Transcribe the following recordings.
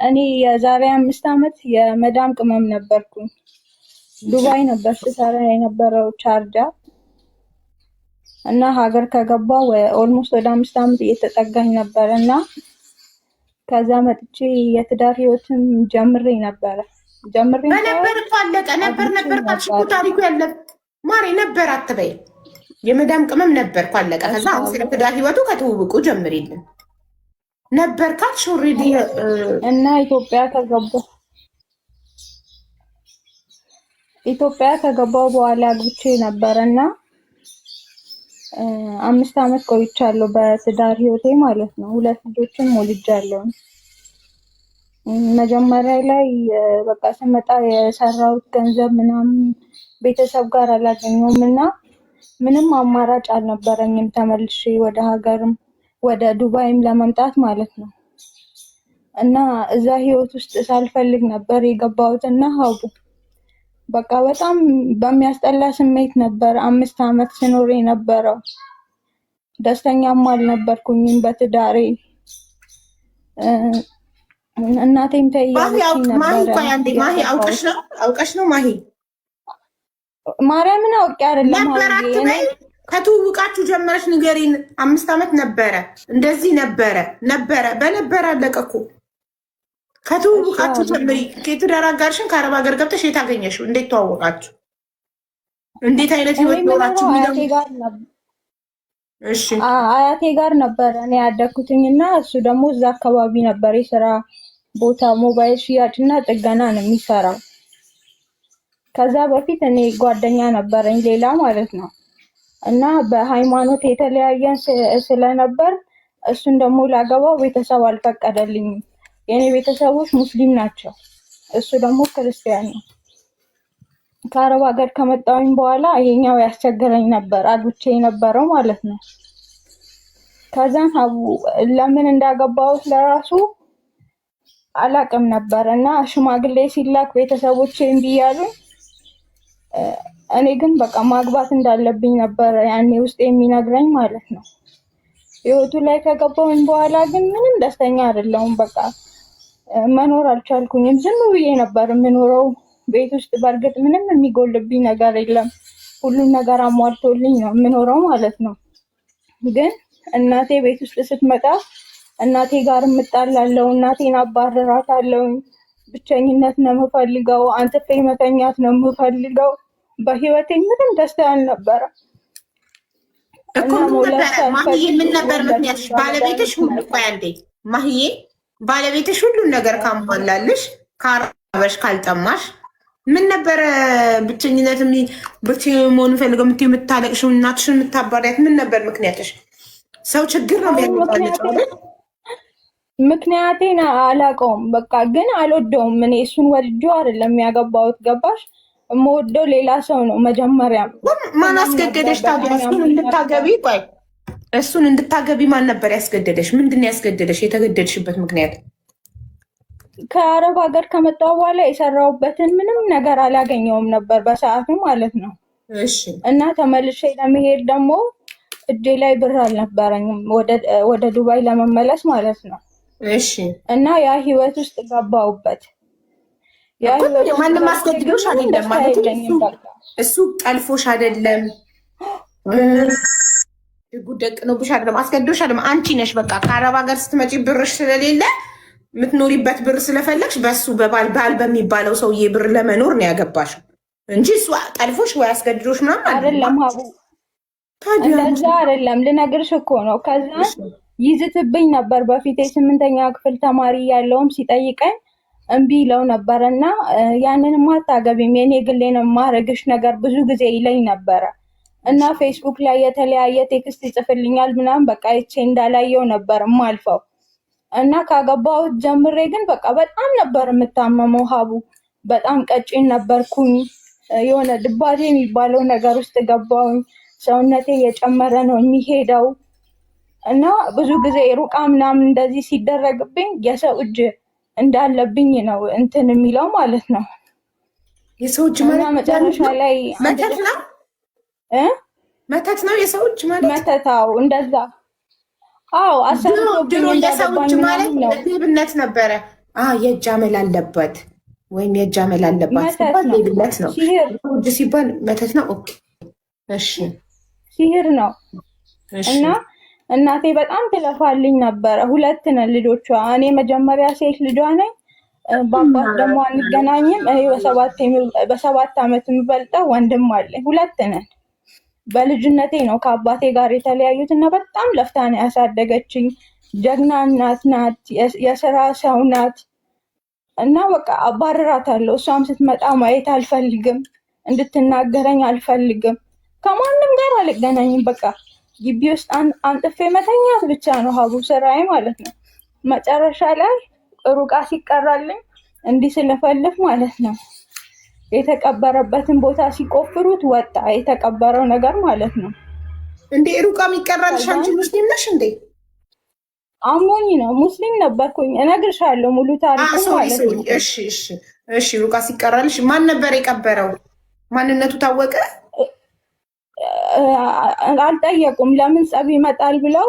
እኔ የዛሬ 5 ዓመት የመዳም ቅመም ነበርኩኝ። ዱባይ ነበር ስሰራ የነበረው ቻርጃ እና ሀገር ከገባው ኦልሞስት ወደ 5 ዓመት እየተጠጋኝ ነበር እና ከዛ መጥቼ የትዳር ህይወትም ጀምሬ ነበር እኮ አለቀ ነበር ካልሽኩ ታሪኩ ያለ ማሬ ነበር አትበይ። የመዳም ቅመም ነበር እኮ አለቀ። ከዛ አሁን ስለ ትዳር ህይወቱ ከተውውቁ ጀምሪልን ነበር ካልሽ ኦልሬዲ እና ኢትዮጵያ ከገባው በኋላ አግብቼ ነበርና 5 ዓመት ቆይቻለሁ በትዳር ህይወቴ ማለት ነው። 2 ልጆችን ወልጃለሁ። መጀመሪያ ላይ በቃ ስመጣ የሰራሁት ገንዘብ ምናምን ቤተሰብ ጋር አላገኘሁም እና ምንም አማራጭ አልነበረኝም ተመልሼ ወደ ሀገርም ወደ ዱባይም ለመምጣት ማለት ነው። እና እዛ ህይወት ውስጥ ሳልፈልግ ነበር የገባሁት እና ሀቡ በቃ በጣም በሚያስጠላ ስሜት ነበር 5 ዓመት ስኖር የነበረው። ደስተኛም አልነበርኩኝም በትዳሬ። እናቴም ተይያለች ነበር። ማሂ አውቀሽ ነው ማሂ ማርያምን አውቄ አይደለም ሀቡ ከትውውቃችሁ ጀመረሽ ንገሪን። 5 ዓመት ነበረ እንደዚህ ነበረ አለቀ እኮ። ከትውውቃችሁ ጀምሪ። የትዳር አጋርሽን ከአረብ ሀገር ገብተሽ የት አገኘሽው? እንዴት ተዋወቃችሁ? እንዴት አይነት ህይወት ኖራችሁ? እሺ አያቴ ጋር ነበረ እኔ ያደኩትኝ እና እሱ ደግሞ እዛ አካባቢ ነበር የስራ ቦታ ሞባይል ሽያጭና ጥገና ነው የሚሰራው። ከዛ በፊት እኔ ጓደኛ ነበረኝ ሌላ ማለት ነው እና በሃይማኖት የተለያየን ስለነበር እሱን ደግሞ ላገባው ቤተሰብ አልፈቀደልኝም። የኔ ቤተሰቦች ሙስሊም ናቸው፣ እሱ ደግሞ ክርስቲያን ነው። ከአረብ ሀገር ከመጣሁኝ በኋላ ይሄኛው ያስቸገረኝ ነበር አግብቼ የነበረው ማለት ነው። ከዛን ሀቡ ለምን እንዳገባሁት ለራሱ አላቅም ነበር እና ሽማግሌ ሲላክ ቤተሰቦቼ እምቢ ያሉኝ። እኔ ግን በቃ ማግባት እንዳለብኝ ነበር ያኔ ውስጥ የሚነግረኝ ማለት ነው። ህይወቱ ላይ ከገባሁኝ በኋላ ግን ምንም ደስተኛ አይደለሁም። በቃ መኖር አልቻልኩኝም። ዝም ብዬ ነበር የምኖረው ቤት ውስጥ። በእርግጥ ምንም የሚጎልብኝ ነገር የለም፣ ሁሉም ነገር አሟልቶልኝ ነው የምኖረው ማለት ነው። ግን እናቴ ቤት ውስጥ ስትመጣ እናቴ ጋር እምጣላለሁ፣ እናቴን አባረራታለሁ። ብቸኝነት ነው የምፈልገው፣ አንጥፌ መተኛት ነው የምፈልገው። በህይወቴ ምንም ደስታ አልነበረም። ማሂዬ ምን ነበር ምክንያትሽ? ባለቤትሽ ሁሉ ቆይ አንዴ ማሂዬ፣ ባለቤትሽ ሁሉን ነገር ካሟላልሽ ካራበሽ ካልጠማሽ ምን ነበረ ብቸኝነት መሆን ፈልገው የምታለቅሽው እናትሽን የምታባሪያት ምን ነበር ምክንያትሽ? ሰው ችግር ነው የሚያመጣልሽ። ምክንያቴን አላውቀውም። በቃ ግን አልወደውም። እኔ እሱን ወድጆ አይደለም ያገባሁት። ገባሽ? የምወደው ሌላ ሰው ነው። መጀመሪያ ማን አስገደደሽ ታዲያ እሱን እንድታገቢ? ቆይ እሱን እንድታገቢ ማን ነበር ያስገደደሽ? ምንድን ነው ያስገደደሽ? የተገደድሽበት ምክንያት? ከአረብ ሀገር ከመጣሁ በኋላ የሰራሁበትን ምንም ነገር አላገኘውም ነበር በሰዓቱ ማለት ነው። እሺ። እና ተመልሼ ለመሄድ ደግሞ እጄ ላይ ብር አልነበረኝም ወደ ዱባይ ለመመለስ ማለት ነው። እሺ። እና ያ ህይወት ውስጥ ገባሁበት። ማንም አስገድዶሽ አይደለም ማለት እሱ ጠልፎሽ አይደለም፣ ጉደቅ ነው ብሽ አይደለም፣ አስገድዶሽ አይደለም። አንቺ ነሽ በቃ ከአረብ ሀገር ስትመጪ ብርሽ ስለሌለ የምትኖሪበት ብር ስለፈለግሽ በሱ ባል በሚባለው ሰውዬ ብር ለመኖር ነው ያገባሽው እንጂ እሱ ጠልፎሽ ወይ አስገድዶሽ ምናምን አይደለም። ሀቡ እንደዛ አይደለም፣ ልነግርሽ እኮ ነው። ከዛ ይዝትብኝ ነበር በፊት 8ኛ ክፍል ተማሪ ያለውም ሲጠይቀኝ እምቢ ይለው ነበር እና ያንንም አታገቢም የኔ ግሌን ማረግሽ ነገር ብዙ ጊዜ ይለኝ ነበረ እና ፌስቡክ ላይ የተለያየ ቴክስት ይጽፍልኛል ምናምን በቃ ይቼ እንዳላየው ነበር ማልፈው እና ካገባሁት ጀምሬ ግን በቃ በጣም ነበር የምታመመው ሀቡ። በጣም ቀጭን ነበርኩኝ። የሆነ ድባቴ የሚባለው ነገር ውስጥ ገባሁኝ። ሰውነቴ እየጨመረ ነው የሚሄደው እና ብዙ ጊዜ ሩቃ ምናምን እንደዚህ ሲደረግብኝ የሰው እጅ እንዳለብኝ ነው እንትን የሚለው ማለት ነው። የሰው እጅ ማለት መጨረሻ ላይ መተት ነው መተት ነው የሰው እጅ ማለት መተታው እንደዛ። አዎ ድሮ የሰው እጅ ማለት ሌብነት ነበረ። የእጅ አመል አለበት ወይም የእጅ አመል አለባት ሲባል ሌብነት ነው። እጅ ሲባል መተት ነው። ኦኬ እሺ፣ ሲህር ነው። እና እናቴ በጣም ትለፋልኝ ነበረ። 2 ነን ልጆቿ። እኔ መጀመሪያ ሴት ልጇ ነኝ። በአባት ደግሞ አንገናኝም። እኔ በ7 ዓመት የምበልጠው ወንድም አለኝ። 2 ነን። በልጅነቴ ነው ከአባቴ ጋር የተለያዩት እና በጣም ለፍታ ነው ያሳደገችኝ። ጀግና እናት ናት። የስራ ሰው ናት። እና በቃ አባርራታለሁ። እሷም ስትመጣ ማየት አልፈልግም። እንድትናገረኝ አልፈልግም። ከማንም ጋር አልገናኝም። በቃ ግቢ ውስጥ አንጥፌ መተኛት ብቻ ነው ሀቡ ስራዬ ማለት ነው። መጨረሻ ላይ ሩቃ ሲቀራልኝ እንዲህ ስለፈልፍ ማለት ነው የተቀበረበትን ቦታ ሲቆፍሩት ወጣ የተቀበረው ነገር ማለት ነው። እንዴ ሩቃ የሚቀራልሽ አንቺ ሙስሊም ነሽ እንዴ? አሞኝ ነው። ሙስሊም ነበርኩኝ። እነግርሻለሁ ሙሉ ታሪኩ ማለት ነው። እሺ ሩቃ ሲቀራልሽ ማን ነበር የቀበረው? ማንነቱ ታወቀ? አልጠየቁም። ለምን ጸብ ይመጣል ብለው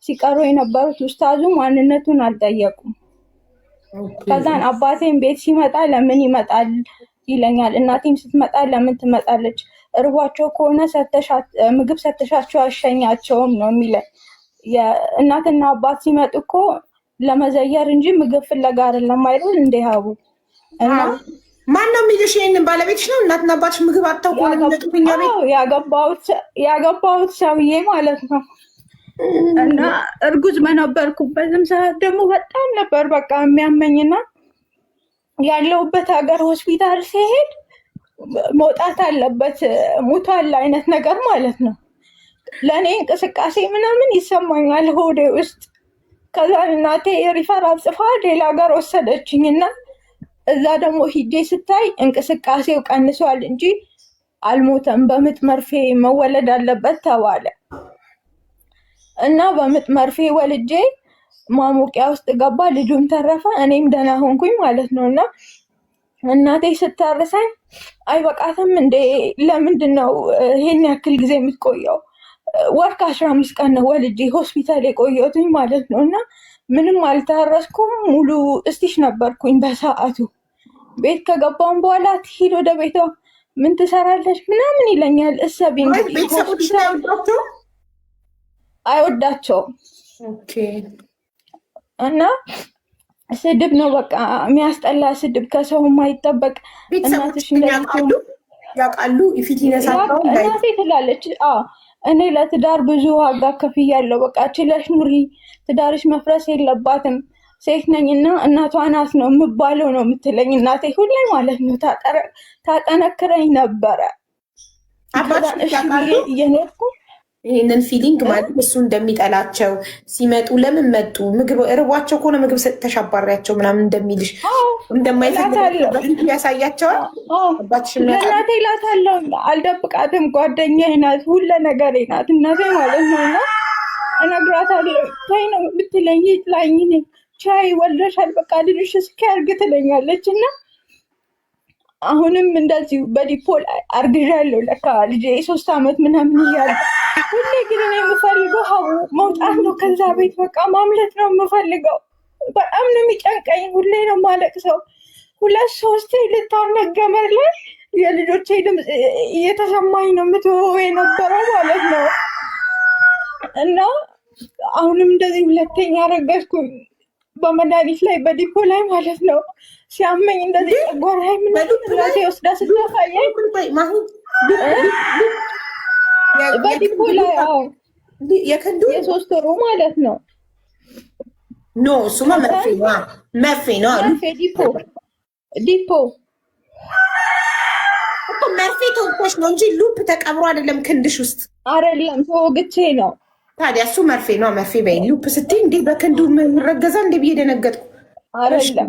ሲቀሩ የነበሩት ኡስታዙ ማንነቱን አልጠየቁም። ከዛን አባቴም ቤት ሲመጣ ለምን ይመጣል ይለኛል። እናቴም ስትመጣ ለምን ትመጣለች? እርቧቸው ከሆነ ምግብ ሰተሻቸው አሸኛቸውም ነው የሚለን። እናትና አባት ሲመጡ እኮ ለመዘየር እንጂ ምግብ ፍለጋ አይደለም አይደል እንዴ ሀቡ? እና ማን ነው የሚልሽ? ይሄንን ባለቤትሽ ነው? እናትና አባትሽ ምግብ አጥተው ከሆነ የሚመጡብኛ ቤት ያገባሁት ሰውዬ ማለት ነው። እና እርጉዝ በነበርኩበትም ሰዓት ደግሞ በጣም ነበር በቃ የሚያመኝና ያለውበት ሀገር ሆስፒታል ሲሄድ መውጣት አለበት ሙቷል አይነት ነገር ማለት ነው። ለእኔ እንቅስቃሴ ምናምን ይሰማኛል ሆዴ ውስጥ። ከዛ እናቴ ሪፈራል ጽፋ ሌላ ሀገር ወሰደችኝና እዛ ደግሞ ሂጄ ስታይ እንቅስቃሴው ቀንሷል እንጂ አልሞተም፣ በምጥ መርፌ መወለድ አለበት ተባለ እና በምጥ መርፌ ወልጄ ማሞቂያ ውስጥ ገባ። ልጁም ተረፈ፣ እኔም ደህና ሆንኩኝ ማለት ነው። እና እናቴ ስታርሰኝ አይበቃትም እንዴ? ለምንድን ነው ይሄን ያክል ጊዜ የምትቆየው? ወር ከ15 ቀን ነው ወልጄ ሆስፒታል የቆየሁትኝ ማለት ነው። እና ምንም አልታረስኩም። ሙሉ እስቲሽ ነበርኩኝ በሰዓቱ። ቤት ከገባም በኋላ ትሂድ ወደ ቤቷ ምን ትሰራለች ምናምን ይለኛል። እሰቢ አይወዳቸውም እና ስድብ ነው በቃ የሚያስጠላ ስድብ፣ ከሰው የማይጠበቅ እናትሽ ያውቃሉ። ፊት ይነሳሉ። እናቴ ትላለች እኔ ለትዳር ብዙ ዋጋ ከፍያለሁ። በቃ ችለሽ ኑሪ፣ ትዳርሽ መፍረስ የለባትም፣ ሴት ነኝና እናቷ ናት ነው የምባለው ነው የምትለኝ እናቴ ሁሌ ማለት ነው። ታጠነክረኝ ነበረ። እየኖርኩ ይህንን ፊሊንግ ማለት እሱ እንደሚጠላቸው ሲመጡ ለምን መጡ ምግብ እርቧቸው ከሆነ ምግብ ተሻባሪያቸው ምናምን እንደሚልሽ እንደማይፈልግ ያሳያቸዋል። ለእናቴ እላታለሁ፣ አልደብቃትም። ጓደኛዬ ናት፣ ሁለ ነገሬ ናት እናቴ ማለት ነው። እና እነግራታለሁ። ታይ ነው የምትለኝ ጥላኝ ቻይ ወልደሻል በቃ ልጅሽ እስኪያድግ ትለኛለች። እና አሁንም እንደዚሁ በዲፖል አርግዣለሁ ለካ ልጄ 3 ዓመት ምናምን እያለ ሁሌ ግን እኔ የምፈልገው ሀቡ መውጣት ነው ከዛ ቤት በቃ ማምለጥ ነው የምፈልገው። በጣም ነው የሚጨንቀኝ። ሁሌ ነው የማለቅሰው። 2-3 ልታነገመር ላይ የልጆቼ ድምፅ እየተሰማኝ ነው የምትወው የነበረው ማለት ነው። እና አሁንም እንደዚህ 2ኛ ረገዝኩኝ በመድኃኒት ላይ በዲፖ ላይ ማለት ነው። ሲያመኝ እንደዚህ ጨጓራዬ ምናምን ራሴ ወስዳ ስታሳየኝ በዲፖ ላይ የ3 ወሩ ማለት ነው። ኖ እሱማ መርፌ ነው። ዲፖ እኮ መርፌ ተወቅቶሽ ነው እንጂ ሉፕ ተቀብሮ አይደለም ክንድሽ ውስጥ አይደለም፣ ተወግቼ ነው። ታዲያ እሱ መርፌ ነው። መርፌ በይ ሉፕ ስትይ እንዴ በክንዱ ረገዛ እንዴ ብዬ ደነገጥኩ። አይደለም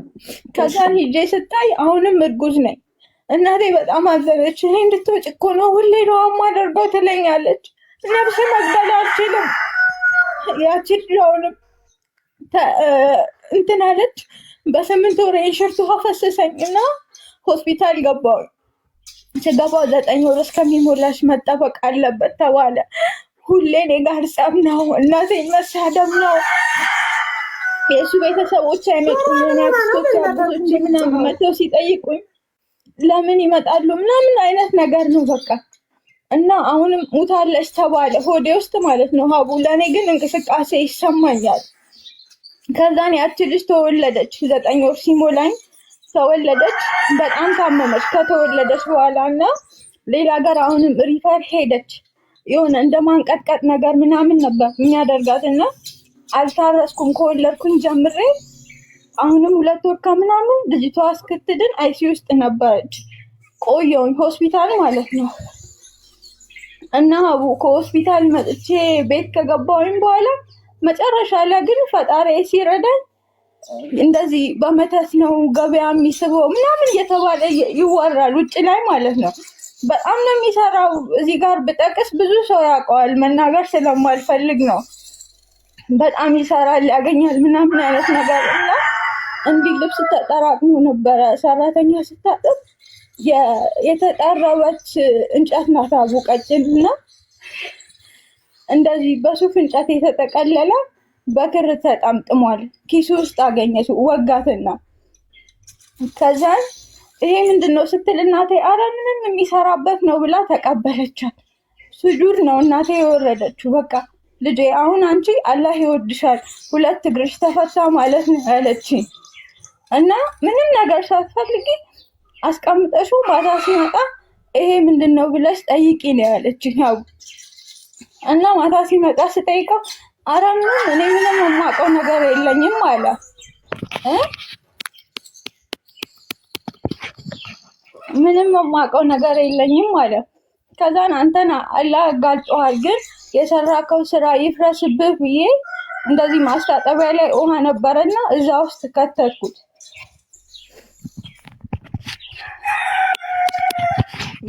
ከዛ ሂጄ ስታይ አሁንም እርጉዝ ነኝ። እናቴ በጣም አዘነች። እኔ እንድትወጪ እኮ ነው ሁሌ ነው የማደርገው ትለኛለች። ነፍስ መግደል አልችልም። ያቺ ልጅ አሁንም እንትን አለች። በ8 ወር የሽርት ውሃ ፈሰሰኝ እና ሆስፒታል ገባሁ። ስገባ 9 ወር እስከሚሞላሽ መጠበቅ አለበት ተባለ። ሁሌ እኔ ጋር ጸብ ነው። እናቴ መሳደብ ነው። የእሱ ቤተሰቦች አይመጡም። የኔ አክስቶች አባቶች ምናምን መጥተው ሲጠይቁኝ ለምን ይመጣሉ ምናምን አይነት ነገር ነው በቃ። እና አሁንም ሙታለች ተባለ ሆዴ ውስጥ ማለት ነው ሀቡ። ለእኔ ግን እንቅስቃሴ ይሰማኛል። ከዛን ያቺ ልጅ ተወለደች። 9 ወር ሲሞላኝ ተወለደች። በጣም ታመመች ከተወለደች በኋላ እና ሌላ ሀገር አሁንም ሪፈር ሄደች። የሆነ እንደማንቀጥቀጥ ነገር ምናምን ነበር የሚያደርጋት እና አልታረስኩም ከወለድኩኝ ጀምሬ። አሁንም 2 ወር ከምናምን ልጅቷ እስክትድን አይሲ ውስጥ ነበረች። ቆየሁኝ ሆስፒታል ማለት ነው። እና ሀቡ ከሆስፒታል መጥቼ ቤት ከገባሁኝ በኋላ መጨረሻ ላይ ግን ፈጣሪ ሲረዳኝ እንደዚህ በመተት ነው ገበያ የሚስበው ምናምን እየተባለ ይወራል ውጭ ላይ ማለት ነው። በጣም ነው የሚሰራው። እዚህ ጋር ብጠቅስ ብዙ ሰው ያውቀዋል፣ መናገር ስለማልፈልግ ነው። በጣም ይሰራል፣ ያገኛል ምናምን አይነት ነገር እና እንዲህ ልብስ ተጠራቅሞ ነበረ ሰራተኛ ስታጥብ የተጠረበች እንጨት ናት አቡ ቀጭን እና እንደዚህ በሱፍ እንጨት የተጠቀለለ በክር ተጠምጥሟል። ኪሱ ውስጥ አገኘች ወጋትና ከዛን ይሄ ምንድነው ስትል እናቴ አረ ምንም የሚሰራበት ነው ብላ ተቀበለቻት። ሱጁድ ነው እናቴ የወረደችው። በቃ ልጄ አሁን አንቺ አላህ ይወድሻል 2 እግርሽ ተፈታ ማለት ነው ያለችኝ። እና ምንም ነገር ሳትፈልጊ አስቀምጠሽው ማታ ሲመጣ ይሄ ምንድነው ብለሽ ጠይቂ ነው ያለችኝ። እና ማታ ሲመጣ ስጠይቀው አረ ምንም እኔ ምንም የማውቀው ነገር የለኝም አለ። ምንም የማውቀው ነገር የለኝም አለ። ከዛን አንተና አላህ አጋልጦሃል፣ ግን የሰራከው ስራ ይፍረስብህ ብዬ እንደዚህ ማስታጠቢያ ላይ ውሃ ነበረና እዛ ውስጥ ከተትኩት።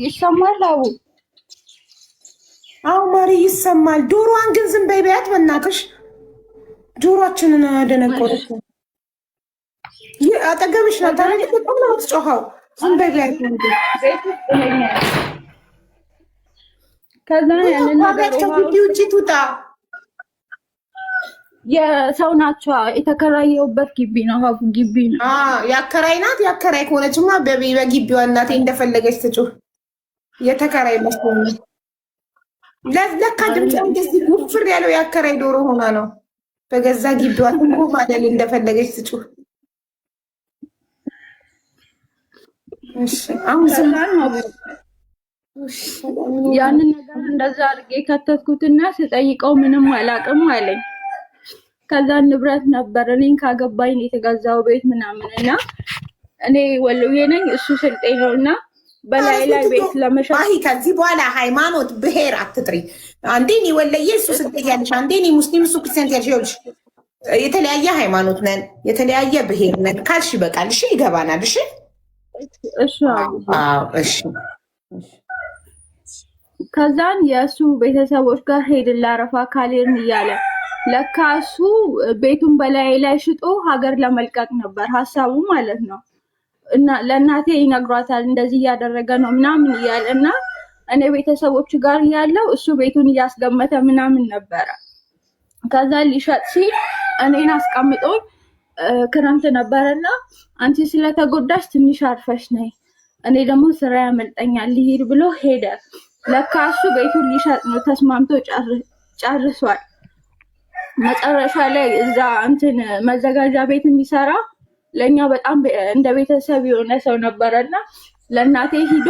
ይሰማል አቡ? አዎ ማሪ ይሰማል። ዶሮዋን ግን ዝም በይ በያት በእናትሽ። ጆሮአችንን አደነቆረች። አጠገብሽ ናት አይደል? በጣም ነው የምትጮኸው። ዝም በይ በያት። ከዛ ያንን ነገር ከግቢ ውጪ ትውጣ። የሰው ናቸው የተከራየውበት ግቢ ነው ሀቡ ግቢ ነው። ያከራይ ናት። ያከራይ ከሆነችማ በግቢዋ እናቴ እንደፈለገች ትጩህ። የተከራይ መስሎኝ ለካ ድምፅ እንደዚህ ጉፍር ያለው ያከራይ ዶሮ ሆና ነው። በገዛ ግቢዋ ትንጎ ማደል እንደፈለገች ትጩህ። ያንን ነገር እንደዛ አድርጌ ከተትኩትና ስጠይቀው ምንም አላውቅም አለኝ። ከዛ ንብረት ነበር እኔን ካገባኝ የተገዛው ቤት ምናምንና እኔ ወሎዬ ነኝ እሱ ስልጤ ነውና በላይ ላይ ቤት ለመሸጥ ከዚህ በኋላ ሃይማኖት ብሔር አትጥሪ። አንዴ እኔ ወሎዬ እሱ ስልጤ ያለሽ፣ አንዴ እኔ ሙስሊም እሱ ክርስቲያን ያለሽ። የተለያየ ሃይማኖት ነን፣ የተለያየ ብሔር ነን ካልሽ ይበቃል። እሺ ይገባናል። እሺ እሺ እሺ። ከዛን የእሱ ቤተሰቦች ጋር ሄድን ላረፋ ካሌርን እያለ ለካ እሱ ቤቱን በላይ ላይ ሽጦ ሀገር ለመልቀቅ ነበር ሀሳቡ ማለት ነው። እና ለእናቴ ይነግሯታል እንደዚህ እያደረገ ነው ምናምን እያለ እና እኔ ቤተሰቦቹ ጋር ያለው እሱ ቤቱን እያስገመተ ምናምን ነበረ። ከዛ ሊሸጥ ሲል እኔን አስቀምጦኝ ክረምት ነበረና አንቺ ስለተጎዳሽ ትንሽ አርፈሽ ነይ፣ እኔ ደግሞ ስራ ያመልጠኛል ሊሄድ ብሎ ሄደ። ለካ እሱ ቤቱን ሊሸጥ ነው ተስማምቶ ጨርሷል። መጨረሻ ላይ እዛ እንትን መዘጋጃ ቤት የሚሰራ ለኛ በጣም እንደ ቤተሰብ የሆነ ሰው ነበረና ለእናቴ ሂዶ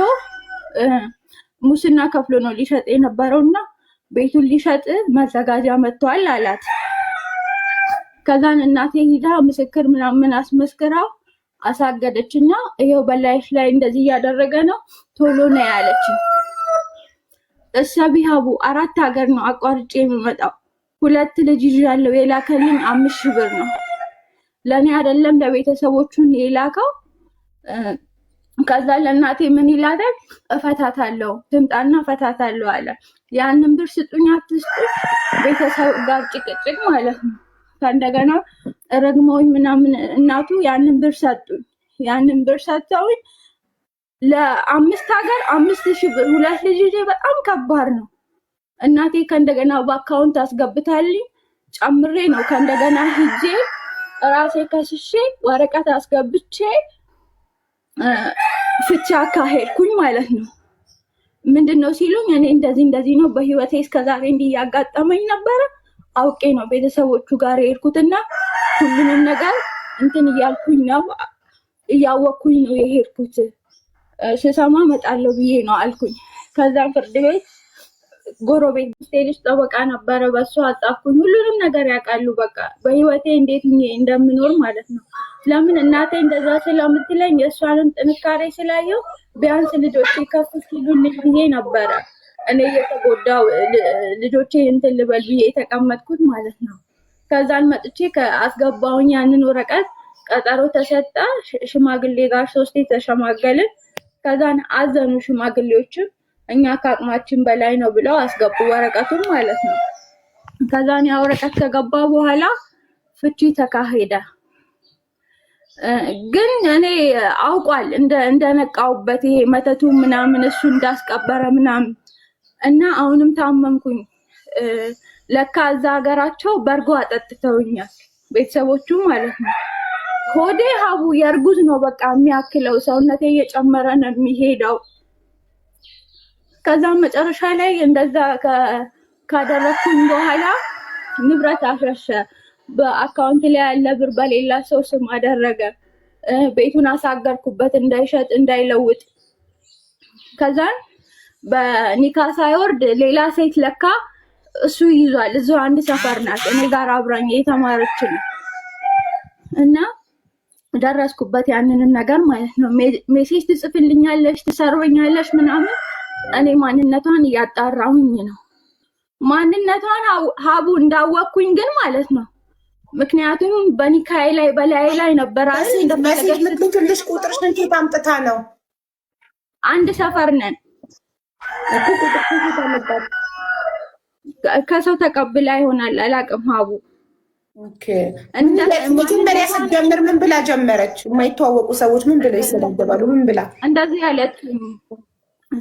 ሙስና ከፍሎ ነው ሊሸጥ የነበረውና ቤቱን ሊሸጥ መዘጋጃ መጥቷል አላት። ከዛን እናቴ ሂዳ ምስክር ምናምን አስመስክራ አሳገደችና ይሄው በላይሽ ላይ እንደዚህ እያደረገ ነው ቶሎ ነው ያለችኝ። እሰቢሃቡ 4 ሀገር ነው አቋርጬ የምመጣው 2 ልጅ ይዣለሁ። የላከልኝ 5000 ብር ነው ለኔ አይደለም ለቤተሰቦቹን የላከው። ከዛ ለእናቴ ምን ይላታል እፈታታለሁ ትምጣና እፈታታለሁ አለ። ያንን ብር ስጡኝ አትስጡ ቤተሰብ ጋር ጭቅጭቅ ማለት ነው። ከእንደገና ረግመውኝ ምናምን እናቱ ያንን ብር ሰጡኝ። ያንን ብር ሰጥተውኝ ለ5 ሀገር 5000 ብር 2 ልጅ በጣም ከባድ ነው። እናቴ ከእንደገና በአካውንት አስገብታልኝ ጨምሬ ነው ከእንደገና ሂጄ ራሴ ከስሼ ወረቀት አስገብቼ ፍቻ አካሄድኩኝ ማለት ነው። ምንድነው ሲሉኝ እኔ እንደዚህ ነው በህይወቴ እስከዛሬ እንዲህ ያጋጠመኝ ነበረ። አውቄ ነው ቤተሰቦቹ ጋር የሄድኩትና ሁሉንም ነገር እንትን እያልኩኝ ነው እያወቅኩኝ ነው የሄድኩት። ስሰማ እመጣለሁ ብዬ ነው አልኩኝ። ከዛም ፍርድ ቤት ጎረቤት ልጅ ጠበቃ ነበረ፣ በሱ አጣፍኩኝ። ሁሉንም ነገር ያውቃሉ። በቃ በህይወቴ እንዴት እንደምኖር ማለት ነው። ለምን እናቴ እንደዛ ስለምትለኝ የእሷንም ጥንካሬ ስላየው ቢያንስ ልጆቼ ከፍ ሲሉልኝ ብዬ ነበረ እኔ የተጎዳው ልጆቼ እንትን ልበል ብዬ የተቀመጥኩት ማለት ነው። ከዛን መጥቼ ከአስገባውኝ ያንን ወረቀት ቀጠሮ ተሰጣ። ሽማግሌ ጋር 3 ተሸማገልን። ከዛን አዘኑ ሽማግሌዎችም እኛ ከአቅማችን በላይ ነው ብለው አስገቡ ወረቀቱን ማለት ነው። ከዛን ያ ወረቀት ከገባ በኋላ ፍቺ ተካሄደ። ግን እኔ አውቋል እንደነቃውበት ይሄ መተቱ ምናምን እሱ እንዳስቀበረ ምናምን እና አሁንም ታመምኩኝ። ለካ እዛ ሀገራቸው በርጎ አጠጥተውኛል ቤተሰቦቹ ማለት ነው። ሆዴ ሀቡ የእርጉዝ ነው በቃ የሚያክለው፣ ሰውነቴ እየጨመረ ነው የሚሄደው። ከዛ መጨረሻ ላይ እንደዛ ካደረኩኝ በኋላ ንብረት አሸሸ። በአካውንት ላይ ያለ ብር በሌላ ሰው ስም አደረገ። ቤቱን አሳገርኩበት እንዳይሸጥ እንዳይለውጥ። ከዛን በኒካ ሳይወርድ ሌላ ሴት ለካ እሱ ይዟል። እዛው አንድ ሰፈር ናት፣ እኔ ጋር አብራኝ የተማረች ነው። እና ደረስኩበት ያንንም ነገር ማለት ነው። ሜሴጅ ትጽፍልኛለሽ፣ ትሰርበኛለሽ ምናምን። እኔ ማንነቷን እያጣራሁኝ ነው። ማንነቷን ሀቡ እንዳወቅኩኝ ግን ማለት ነው። ምክንያቱም በኒካዬ ላይ በላይ ላይ ነበር አይደል? እንደመሰለሽ ምትልሽ ቁጥር ስንት ታምጥታ ነው? አንድ ሰፈር ነን እኮ ቁጥር ስንት ታመጣች? ከሰው ተቀብላ ይሆናል አላውቅም። ሀቡ ኦኬ። መጀመሪያ ስትጀምር ምን ብላ ጀመረች? የማይተዋወቁ ሰዎች ምን ብለው ይሰዳደባሉ? ምን ብላ እንደዚህ ያለችኝ?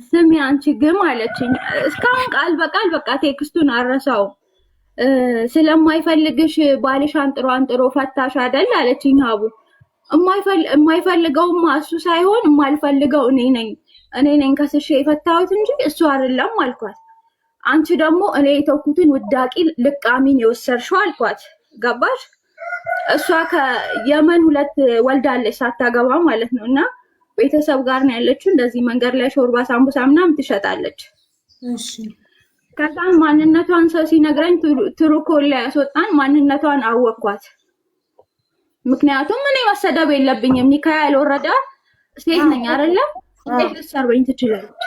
ስሚ አንቺ ግን አለችኝ። እስካሁን ቃል በቃል በቃ ቴክስቱን አረሳው። ስለማይፈልግሽ ባልሽ አንጥሮ ፈታሽ አይደል አለችኝ። ሀቡ የማይፈልገውማ እሱ ሳይሆን የማልፈልገው እኔ ነኝ ከስሼ የፈታሁት እንጂ እሱ አይደለም አልኳት። አንቺ ደግሞ እኔ የተውኩትን ውዳቂ ልቃሚን የወሰድሽው አልኳት። ገባሽ? እሷ ከየመን 2 ወልዳለች ሳታገባ ማለት ነው። እና ቤተሰብ ጋር ነው ያለችው። እንደዚህ መንገድ ላይ ሾርባ፣ ሳምቡሳ ምናምን ትሸጣለች። እሺ። ከዛን ማንነቷን ሰው ሲነግረኝ ትሩኮል ላይ ያስወጣን ማንነቷን አወቅኳት። ምክንያቱም እኔ መሰደብ የለብኝም ኒካ ያልወረደ ሴት ነኝ አይደለም። እንዴት ልትሰርበኝ ትችላለች?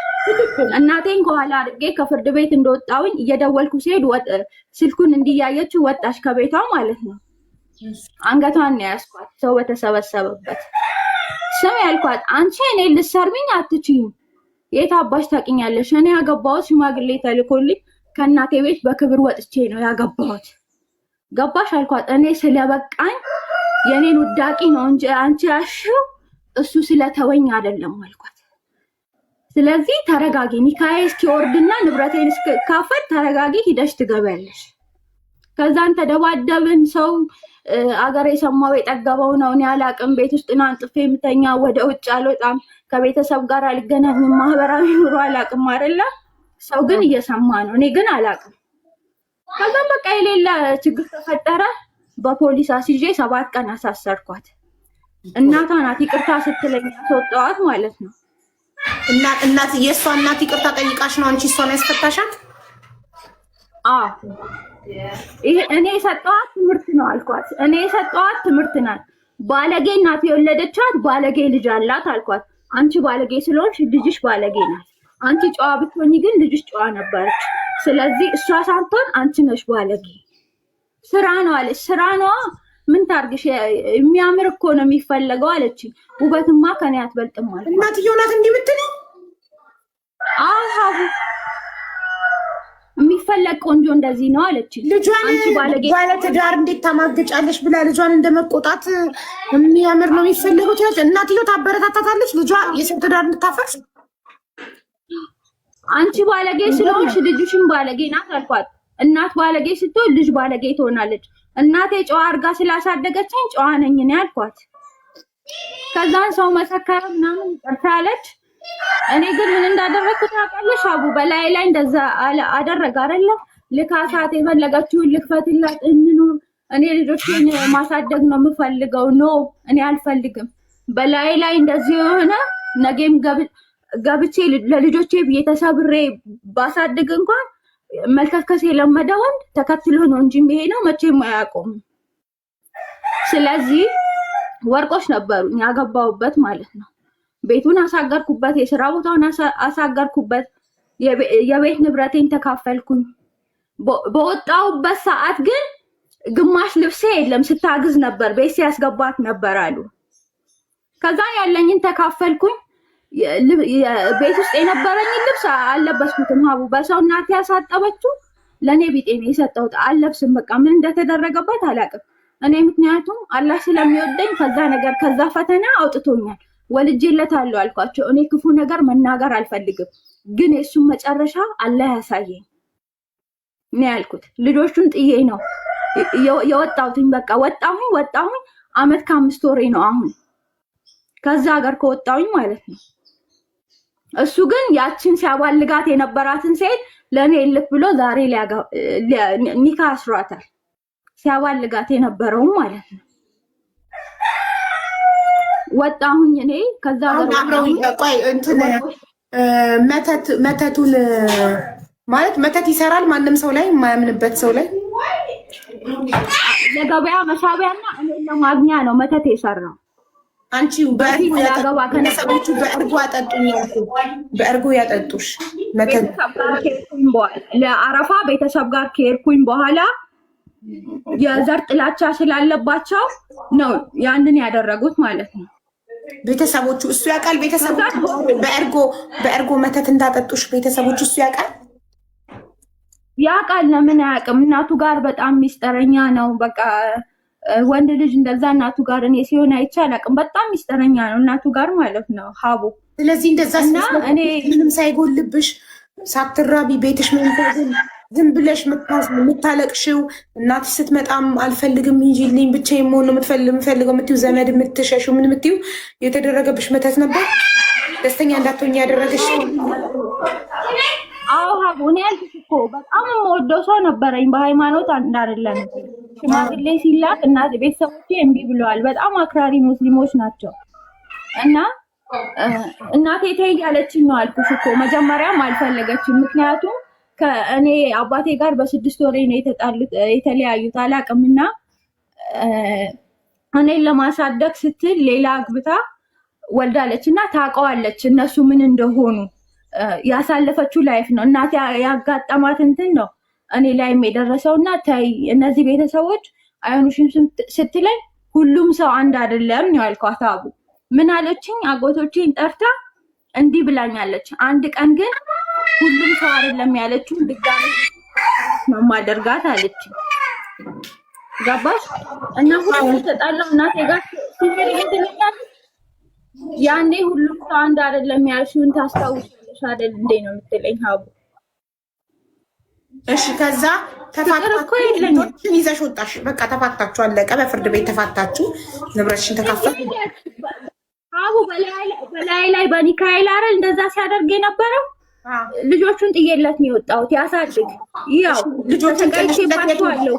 እናቴን ከኋላ አድርጌ ከፍርድ ቤት እንደወጣሁኝ እየደወልኩ ሲሄድ ስልኩን እንዲያየችው ወጣች ከቤቷ ማለት ነው። አንገቷን ነው ያስኳት ሰው በተሰበሰበበት። ስም ያልኳት አንቺ እኔ ልትሰርብኝ አትችይም። የት አባሽ ታውቂኛለሽ? እኔ ያገባሁት ሽማግሌ ተልኮልኝ ከእናቴ ቤት በክብር ወጥቼ ነው ያገባሁት። ገባሽ አልኳት። እኔ ስለበቃኝ የኔን ውዳቂ ነው እንጂ አንቺ ያሽው እሱ ስለተወኝ አይደለም አልኳት። ስለዚህ ተረጋጊ፣ ኒካዬ እስኪወርድና ንብረቴን እስኪካፈል ተረጋጊ፣ ሂደሽ ትገቢያለሽ። ከዛን ተደባደብን። ሰው አገር የሰማው የጠገበው ነው። እኔ አላቅም። ቤት ውስጥ ነው አንጥፌ የምተኛ፣ ወደ ውጭ አልወጣም፣ ከቤተሰብ ጋር አልገናኝም፣ ማህበራዊ ኑሮ አላቅም አይደለ? ሰው ግን እየሰማ ነው፣ እኔ ግን አላቅም። ከዛም በቃ የሌለ ችግር ተፈጠረ። በፖሊስ አስይዤ 7 ቀን አሳሰርኳት። እናቷ ናት ይቅርታ ስትለኝ ያስወጣኋት ማለት ነው። እናት የእሷ እናት ይቅርታ ጠይቃሽ ነው አንቺ እሷን ያስፈታሻት? ይሄ እኔ የሰጠኋት ትምህርት ነው አልኳት። እኔ የሰጠኋት ትምህርት ናት። ባለጌ እናት የወለደቻት ባለጌ ልጅ አላት አልኳት። አንቺ ባለጌ ስለሆንሽ ልጅሽ ባለጌ ናት። አንቺ ጨዋ ብትሆኚ ግን ልጅሽ ጨዋ ነበረች። ስለዚህ እሷ ሳትሆን አንቺ ነሽ ባለጌ። ስራ ነው አለች። ስራ ነው ምን ታርግሽ? የሚያምር እኮ ነው የሚፈለገው አለች። ውበትማ ከኔ አትበልጥም ማለት ነው። እናትየው ናት እንዲህ የምትለው? አሃቡ የሚፈለግ ቆንጆ እንደዚህ ነው አለች። ልጇን ባለ ትዳር እንዴት ታማግጫለሽ ብላ ልጇን እንደመቆጣት የሚያምር ነው የሚፈልጉት ያች እናትየው ታበረታታታለች ልጇ የሰው ትዳር እንድታፈርስ። አንቺ ባለጌ ስለሆንሽ ልጅሽም ባለጌ ናት አልኳት። እናት ባለጌ ስትሆን ልጅ ባለጌ ትሆናለች። እናቴ ጨዋ አድርጋ ስላሳደገችኝ ጨዋ ነኝ እኔ አልኳት። ከዛን ሰው መሰከረ ምናምን ይቅርታ አለች። እኔ ግን ምን እንዳደረኩት ታውቃለሽ? አቡ በላይ ላይ እንደዛ አደረገ አይደለ? ልካሳት የፈለገችውን ልክፈትላት እንኑር። እኔ ልጆችን ማሳደግ ነው የምፈልገው። ኖ እኔ አልፈልግም። በላይ ላይ እንደዚህ የሆነ ነገም ገብቼ ለልጆቼ ቤተሰብሬ ባሳድግ እንኳን መልከስከስ የለመደ ወንድ ተከትሎ ነው እንጂ የሚሄደው መቼም አያውቁም። ስለዚህ ወርቆች ነበሩ ያገባውበት ማለት ነው። ቤቱን አሳገርኩበት፣ የሥራ ቦታውን አሳገርኩበት፣ የቤት ንብረቴን ተካፈልኩኝ። በወጣውበት ሰዓት ግን ግማሽ ልብሴ የለም ስታግዝ ነበር፣ ቤት ሲያስገባት ነበር አሉ። ከዛ ያለኝን ተካፈልኩኝ። ቤት ውስጥ የነበረኝን ልብስ አልለበስኩትም። ሀቡ በሰው እናቴ ያሳጠበችው ለኔ ቢጤ ነው የሰጠሁት። አልለብስም። በቃ ምን እንደተደረገበት አላውቅም። እኔ ምክንያቱም አላህ ስለሚወደኝ ከዛ ነገር ከዛ ፈተና አውጥቶኛል። ወልጄለታለሁ አልኳቸው። እኔ ክፉ ነገር መናገር አልፈልግም፣ ግን የሱን መጨረሻ አላህ ያሳየኝ ነው ያልኩት። ልጆቹን ጥዬ ነው የወጣሁትኝ። በቃ ወጣሁኝ። አመት ከ5 ወሬ ነው አሁን ከዛ ሀገር ከወጣሁኝ ማለት ነው። እሱ ግን ያችን ሲያባልጋት የነበራትን ሴት ለኔ ልክ ብሎ ዛሬ ኒካ አስሯታል። ሲያባልጋት የነበረው ማለት ነው። ወጣሁኝ እኔ ከዛ ሀገር ቆይ እንትን መተቱን ማለት መተት ይሰራል ማንም ሰው ላይ የማያምንበት ሰው ላይ ለገበያ መሳቢያና እኔ ለማግኛ ነው መተት የሰራው። አንቺ በእርጎ ያጠጡሽ መተት ለአረፋ ቤተሰብ ጋር ከሄድኩኝ በኋላ የዘር ጥላቻ ስላለባቸው ነው ያንን ያደረጉት ማለት ነው። ቤተሰቦቹ እሱ ያውቃል። ቤተሰቦቹ በእርጎ መተት እንዳጠጡሽ ቤተሰቦቹ እሱ ያውቃል። ያውቃል። ለምን አያውቅም? እናቱ ጋር በጣም ሚስጥረኛ ነው። በቃ ወንድ ልጅ እንደዛ እናቱ ጋር እኔ ሲሆን አይቼ አላውቅም። በጣም ሚስጥረኛ ነው እናቱ ጋር ማለት ነው ሀቡ። ስለዚህ እንደዛ እኔ ምንም ሳይጎልብሽ ሳትራቢ ቤትሽ ዝም ብለሽ የምታለቅሽው እናትሽ ስትመጣም አልፈልግም ሂጂልኝ ብቻዬን መሆን ነው የምፈልገው የምትይው ዘመድ የምትሸሽው ምን የምትይው የተደረገብሽ መተት ነበር ደስተኛ እንዳትሆኝ ያደረገሽ? አዎ ሀቡ እኔ ያልኩሽ እኮ በጣም የምወደው ሰው ነበረኝ። በሃይማኖት አንድ አይደለም። ሽማግሌ ሲላክ እናት ቤተሰቦቼ እምቢ ብለዋል። በጣም አክራሪ ሙስሊሞች ናቸው እና እናቴ ተይ ያለችኝ ነው አልኩሽ እኮ። መጀመሪያም አልፈለገችም። ምክንያቱም ከእኔ አባቴ ጋር በ6 ወሬ ነው የተለያዩት አላውቅምና እኔን ለማሳደግ ስትል ሌላ አግብታ ወልዳለች እና ታውቀዋለች እነሱ ምን እንደሆኑ ያሳለፈችው ላይፍ ነው። እናቴ ያጋጠማት እንትን ነው እኔ ላይም የደረሰው እና ተይ እነዚህ ቤተሰቦች አይሆኑሽም ስትለኝ ሁሉም ሰው አንድ አይደለም ነው ያልኳት። አቡ ምን አለችኝ? አጎቶቼን ጠርታ እንዲህ ብላኛለች። አንድ ቀን ግን ሁሉም ሰው አይደለም ያለችው ድጋሚ ነው ማደርጋት አለች። ገባሽ? እና ሁሉም ተጣላው እናቴ ጋር ሲሄድ ያኔ ሁሉም ሰው አንድ አይደለም ያልሽውን ታስታውሻለሽ አይደል እንዴ ነው የምትለኝ ሀቡ። እሺ ከዛ ተፋታችሁ ልጆችን ይዘሽ ወጣሽ። በቃ ተፋታችሁ፣ አለቀ። በፍርድ ቤት ተፋታችሁ፣ ንብረትሽን ተካፈል። ሀቡ በላይ ላይ በኒካኤል አይደል እንደዛ ሲያደርግ የነበረው። ልጆቹን ጥዬለት ነው የወጣሁት ያሳድግ። ያው ልጆቹን ጥለሽባቸዋለሁ።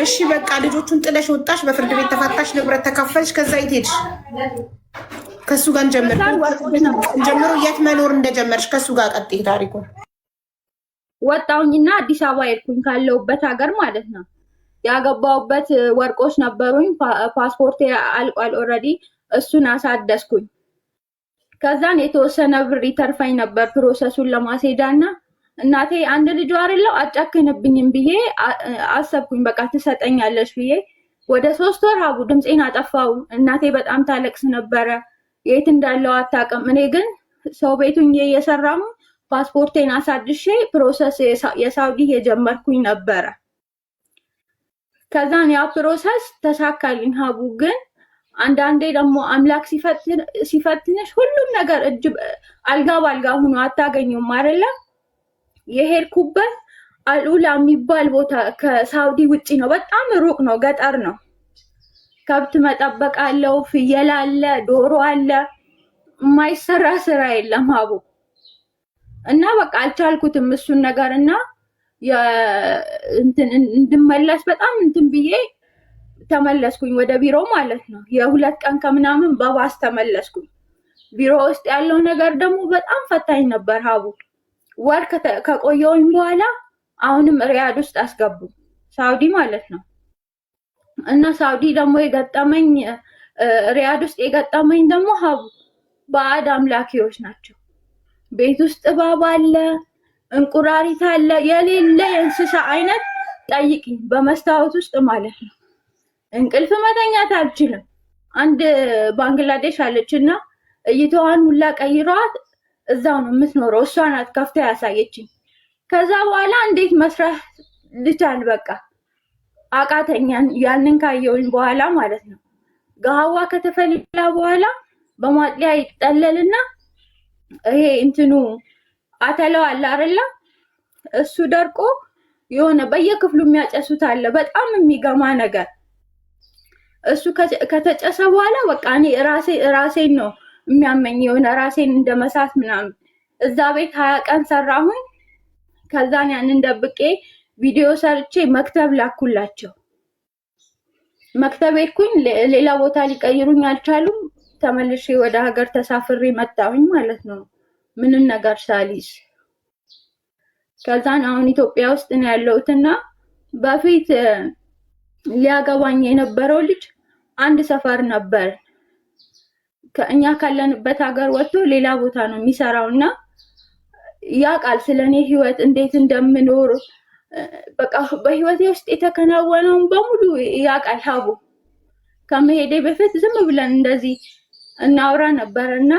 እሺ በቃ ልጆቹን ጥለሽ ወጣሽ፣ በፍርድ ቤት ተፋታሽ፣ ንብረት ተካፈልሽ። ከዛ የት ሄድሽ? ከሱ ጋር ጀምሮ የት መኖር እንደጀመርሽ ከሱ ጋር ቀጥይ ታሪኩ። ወጣሁኝና አዲስ አበባ ሄድኩኝ ካለሁበት ሀገር ማለት ነው። ያገባሁበት ወርቆች ነበሩኝ። ፓስፖርት አልቋል ኦልሬዲ። እሱን አሳደስኩኝ። ከዛን የተወሰነ ብር ይተርፋኝ ነበር ፕሮሰሱን ለማስሄዳና እናቴ አንድ ልጅ አይደለው አጨክንብኝም ብዬ አሰብኩኝ። በቃ ትሰጠኛለሽ ብዬ ወደ 3 ወር ሀቡ ድምፄን አጠፋው። እናቴ በጣም ታለቅስ ነበረ። የት እንዳለው አታውቅም። እኔ ግን ሰው ቤቱን እየሰራሙ ፓስፖርቴን አሳድሼ ፕሮሰስ የሳውዲ የጀመርኩኝ ነበረ። ከዛን ያ ፕሮሰስ ተሳካልኝ ሀቡ። ግን አንዳንዴ ደግሞ አምላክ ሲፈትንሽ ሁሉም ነገር አልጋ ባልጋ ሆኖ አታገኙም አይደለም። የሄድኩበት አልኡላ የሚባል ቦታ ከሳውዲ ውጪ ነው። በጣም ሩቅ ነው፣ ገጠር ነው። ከብት መጠበቅ አለው፣ ፍየል አለ፣ ዶሮ አለ። የማይሰራ ስራ የለም ሀቡ። እና በቃ አልቻልኩትም እሱን ነገር እና እንድመለስ በጣም እንትን ብዬ ተመለስኩኝ ወደ ቢሮ ማለት ነው። የ2 ቀን ከምናምን በባስ ተመለስኩኝ። ቢሮ ውስጥ ያለው ነገር ደግሞ በጣም ፈታኝ ነበር ሀቡ። ወር ከቆየሁኝ በኋላ አሁንም ሪያድ ውስጥ አስገቡ፣ ሳውዲ ማለት ነው። እና ሳውዲ ደግሞ የገጠመኝ ሪያድ ውስጥ የገጠመኝ ደግሞ ሀቡ ባዕድ አምላኪዎች ናቸው። ቤት ውስጥ እባብ አለ፣ እንቁራሪት አለ፣ የሌለ የእንስሳ አይነት ጠይቂኝ፣ በመስታወት ውስጥ ማለት ነው። እንቅልፍ መተኛት አልችልም። አንድ ባንግላዴሽ አለችና እይታዋን ሁላ ቀይሯት እዛው ነው የምትኖረው። እሷ ናት ከፍታ ያሳየችኝ። ከዛ በኋላ እንዴት መስራት ልቻል በቃ አቃተኛን። ያንን ካየውኝ በኋላ ማለት ነው ጋዋ ከተፈላ በኋላ በማጥለያ ይጠለልና ይሄ እንትኑ አተላው አለ አይደለ? እሱ ደርቆ የሆነ በየክፍሉ የሚያጨሱት አለ። በጣም የሚገማ ነገር እሱ ከተጨሰ በኋላ በቃ እኔ ራሴን ነው የሚያመኝ፣ የሆነ ራሴን እንደመሳት ምናምን። እዛ ቤት 20 ቀን ሰራሁኝ። ከዛን ያንን ደብቄ ቪዲዮ ሰርቼ መክተብ ላኩላቸው። መክተብ ሄድኩኝ። ሌላ ቦታ ሊቀይሩኝ አልቻሉም። ተመልሼ ወደ ሀገር ተሳፍሬ መጣሁኝ ማለት ነው ምንም ነገር ሳልይዝ። ከዛን አሁን ኢትዮጵያ ውስጥ ነው ያለሁትና በፊት ሊያገባኝ የነበረው ልጅ አንድ ሰፈር ነበር። ከእኛ ካለንበት ሀገር ወጥቶ ሌላ ቦታ ነው የሚሰራውና ያውቃል ስለኔ ህይወት እንዴት እንደምኖር በቃ በህይወቴ ውስጥ የተከናወነውን በሙሉ ያውቃል ሀቡ። ከመሄዴ በፊት ዝም ብለን እንደዚህ እናውራ ነበርና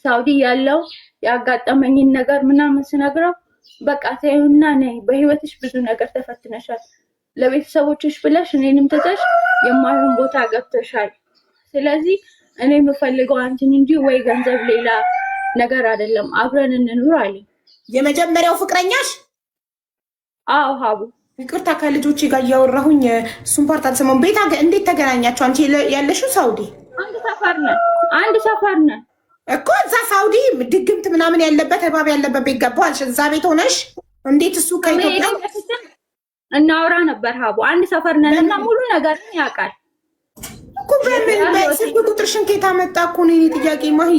ሳውዲ ያለው ያጋጠመኝን ነገር ምናምን ስነግረው በቃ ተይውና ነይ፣ በህይወትሽ ብዙ ነገር ተፈትነሻል፣ ለቤተሰቦችሽ ብለሽ እኔንም ትተሽ የማይሆን ቦታ ገብተሻል። ስለዚህ እኔ የምፈልገው አንቺን እንጂ ወይ ገንዘብ ሌላ ነገር አይደለም፣ አብረን እንኑር አለኝ። የመጀመሪያው ፍቅረኛሽ? አዎ ሀቡ። ይቅርታ ከልጆቼ ጋር እያወራሁኝ እሱን ፓርት አልሰማሁም። ቤት እንዴት ተገናኛችሁ? አንቺ ያለሽው ሳውዲ? አንድ ሰፈር ነን እኮ እዛ ሳውዲ ድግምት ምናምን ያለበት እባብ ያለበት ቤት ገባሽ? እዛ ቤት ሆነሽ እንዴት እሱ ከኢትዮጵያ እናውራ ነበር ሀቡ። አንድ ሰፈር ነን እና ሙሉ ነገር ያውቃል እኮ። በስልክ ቁጥርሽን ከየት አመጣ እኮ ነው የእኔ ጥያቄ ማሂ።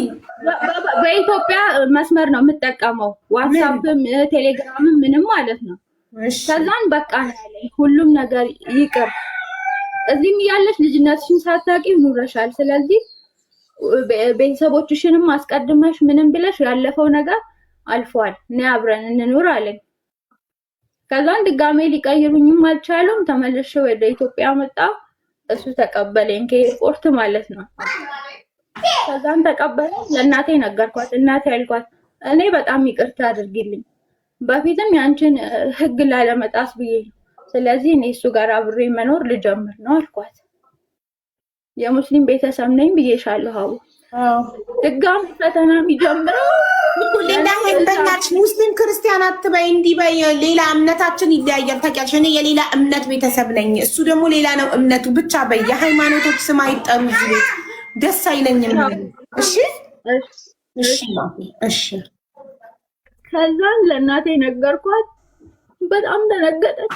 በኢትዮጵያ መስመር ነው የምጠቀመው፣ ዋትስአፕም ቴሌግራምም ምንም ማለት ነው። ከዛን በቃ ያለኝ ሁሉም ነገር ይቅር፣ እዚህም ያለሽ ልጅነትሽን ሳታውቂ ኑረሻል። ስለዚህ ቤተሰቦችሽንም አስቀድመሽ ምንም ብለሽ ያለፈው ነገር አልፏል፣ ነይ አብረን እንኑር አለኝ። ከዛን ድጋሜ ሊቀይሩኝም አልቻሉም። ተመልሼ ወደ ኢትዮጵያ መጣ። እሱ ተቀበለኝ ከኤርፖርት ማለት ነው። ከዛን ተቀበለኝ። ለእናቴ ነገርኳት። እናቴ ያልኳት እኔ በጣም ይቅርታ አድርጊልኝ፣ በፊትም ያንቺን ህግ ላለመጣስ ብዬ ነው። ስለዚህ እኔ እሱ ጋር አብሬ መኖር ልጀምር ነው አልኳት። የሙስሊም ቤተሰብ ነኝ ብዬሻለሁ ሀቡ። ድጋሚ ፈተና የሚጀምረው ሌላ በእናትሽ ሙስሊም ክርስቲያን አትበይ፣ እንዲህ በይ። ሌላ እምነታችን ይለያያል ታውቂያለሽ። እኔ የሌላ እምነት ቤተሰብ ነኝ፣ እሱ ደግሞ ሌላ ነው እምነቱ። ብቻ በይ። የሃይማኖቶች ስም አይጠሩ እዚህ ቤት፣ ደስ አይለኝም። እሺ እሺ እሺ። ከዛን ለእናቴ ነገርኳት። በጣም ደነገጠች።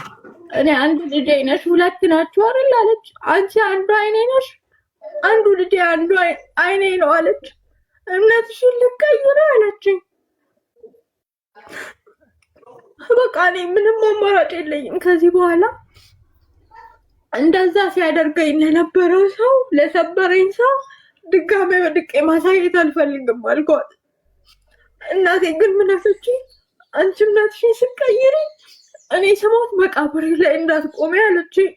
እኔ አንድ ልጅ ነሽ፣ ሁለት ናችሁ አይደል አለች። አንቺ አንዱ አይኔ ነሽ፣ አንዱ ልጅ አንዱ አይኔ ነው አለች። እምነትሽን ልቀይር አለችኝ። በቃ እኔ ምንም አማራጭ የለኝም ከዚህ በኋላ። እንደዛ ሲያደርገኝ ለነበረው ሰው፣ ለሰበረኝ ሰው ድጋሜ ወድቄ ማሳየት አልፈልግም አልኳት። እናቴ ግን ምን አለችኝ? አንቺ እምነትሽን ስትቀይሪ እኔ ስሞት መቃብሬ ላይ እንዳትቆሚ አለችኝ።